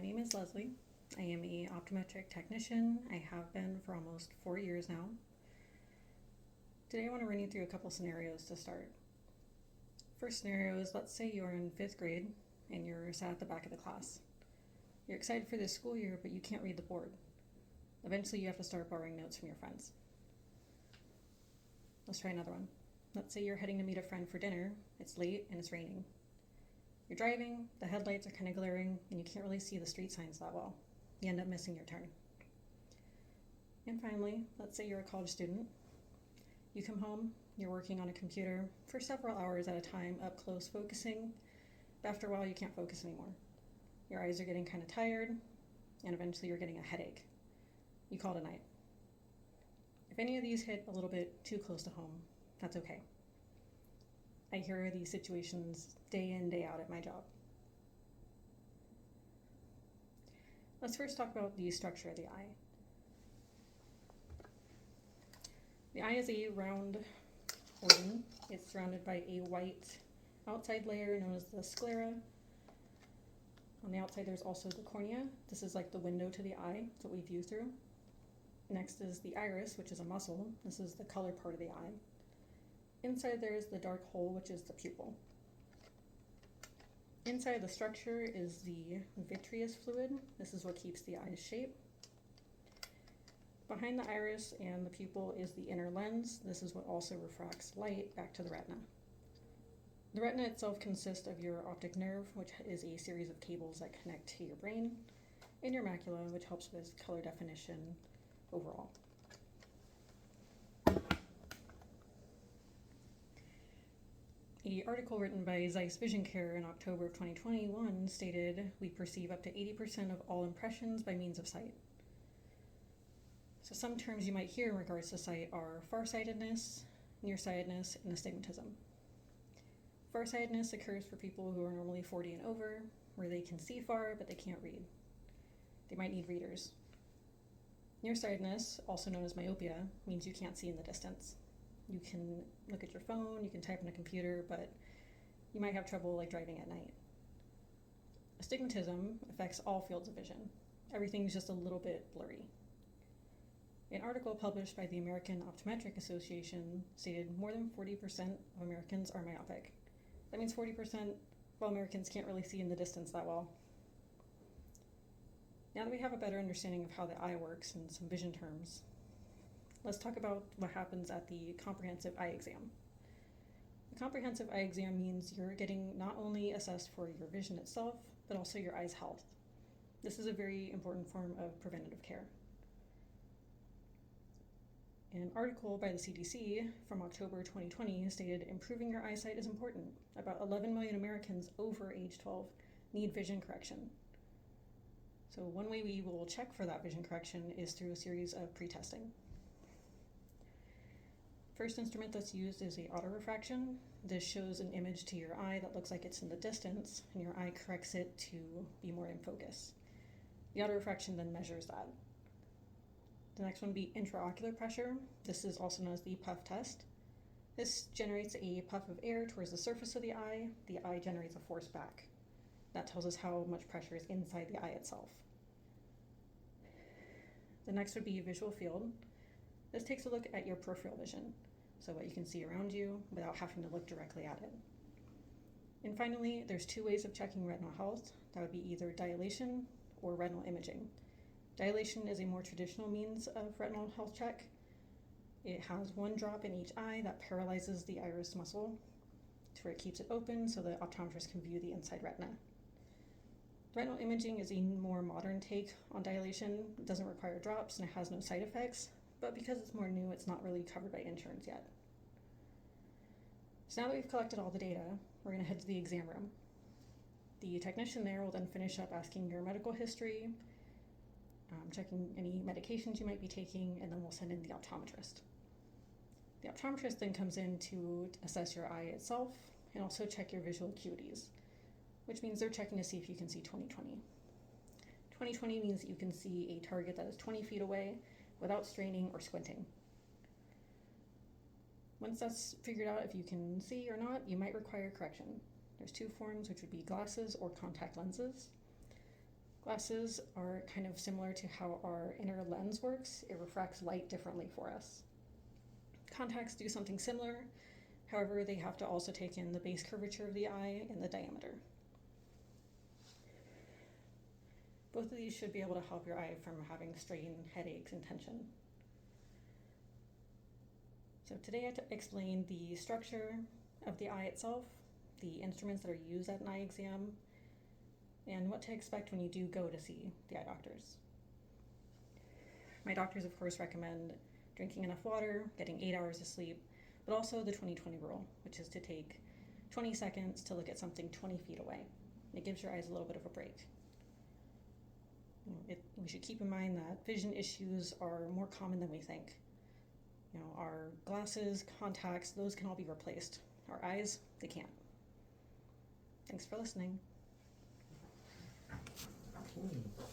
My name is Leslie. I am a optometric technician. I have been for almost 4 years now. Today I want to run you through a couple scenarios to start. First scenario is, let's say you're in 5th grade and you're sat at the back of the class. You're excited for this school year, but you can't read the board. Eventually you have to start borrowing notes from your friends. Let's try another one. Let's say you're heading to meet a friend for dinner. It's late and it's raining. You're driving, the headlights are kind of glaring, and you can't really see the street signs that well. You end up missing your turn. And finally, let's say you're a college student. You come home, you're working on a computer for several hours at a time, up close focusing, but after a while you can't focus anymore. Your eyes are getting kind of tired, and eventually you're getting a headache. You call it a night. If any of these hit a little bit too close to home, that's okay. I hear these situations day in, day out at my job. Let's first talk about the structure of the eye. The eye is a round organ. It's surrounded by a white outside layer known as the sclera. On the outside there's also the cornea. This is like the window to the eye. It's what we view through. Next is the iris, which is a muscle. This is the color part of the eye. Inside there is the dark hole, which is the pupil. Inside the structure is the vitreous fluid. This is what keeps the eye's shape. Behind the iris and the pupil is the inner lens. This is what also refracts light back to the retina. The retina itself consists of your optic nerve, which is a series of cables that connect to your brain, and your macula, which helps with color definition overall. An article written by Zeiss Vision Care in October of 2021 stated, "We perceive up to 80% of all impressions by means of sight." So some terms you might hear in regards to sight are farsightedness, nearsightedness, and astigmatism. Farsightedness occurs for people who are normally 40 and over, where they can see far but they can't read. They might need readers. Nearsightedness, also known as myopia, means you can't see in the distance. You can look at your phone, you can type on a computer, but you might have trouble like driving at night. Astigmatism affects all fields of vision. Everything's just a little bit blurry. An article published by the American Optometric Association stated more than 40% of Americans are myopic. That means 40% of all Americans can't really see in the distance that well. Now that we have a better understanding of how the eye works and some vision terms, let's talk about what happens at the comprehensive eye exam. The comprehensive eye exam means you're getting not only assessed for your vision itself, but also your eye's health. This is a very important form of preventative care. An article by the CDC from October 2020 stated improving your eyesight is important. About 11 million Americans over age 12 need vision correction. So one way we will check for that vision correction is through a series of pre-testing. First instrument that's used is a autorefraction. This shows an image to your eye that looks like it's in the distance, and your eye corrects it to be more in focus. The autorefraction then measures that. The next one would be intraocular pressure. This is also known as the puff test. This generates a puff of air towards the surface of the eye. The eye generates a force back. That tells us how much pressure is inside the eye itself. The next would be visual field. This takes a look at your peripheral vision, so what you can see around you without having to look directly at it. And finally, there's 2 ways of checking retinal health. That would be either dilation or retinal imaging. Dilation is a more traditional means of retinal health check. It has 1 drop in each eye that paralyzes the iris muscle to where it keeps it open so the optometrist can view the inside retina. Retinal imaging is a more modern take on dilation. It doesn't require drops and it has no side effects, but because it's more new, it's not really covered by insurance yet. So now that we've collected all the data, we're going to head to the exam room. The technician there will then finish up asking your medical history, checking any medications you might be taking, and then we'll send in the optometrist. The optometrist then comes in to assess your eye itself and also check your visual acuities, which means they're checking to see if you can see 20/20. 20/20 means that you can see a target that is 20 feet away without straining or squinting. Once that's figured out if you can see or not, you might require correction. There's two forms, which would be glasses or contact lenses. Glasses are kind of similar to how our inner lens works. It refracts light differently for us. Contacts do something similar, however, they have to also take in the base curvature of the eye and the diameter. Both of these should be able to help your eye from having strain, headaches, and tension. So today I explained the structure of the eye itself, the instruments that are used at an eye exam, and what to expect when you do go to see the eye doctors. My doctors, of course, recommend drinking enough water, getting 8 hours of sleep, but also the 20-20 rule, which is to take 20 seconds to look at something 20 feet away. It gives your eyes a little bit of a break. We should keep in mind that vision issues are more common than we think. Our glasses, contacts, those can all be replaced. Our eyes, they can't. Thanks for listening. Okay.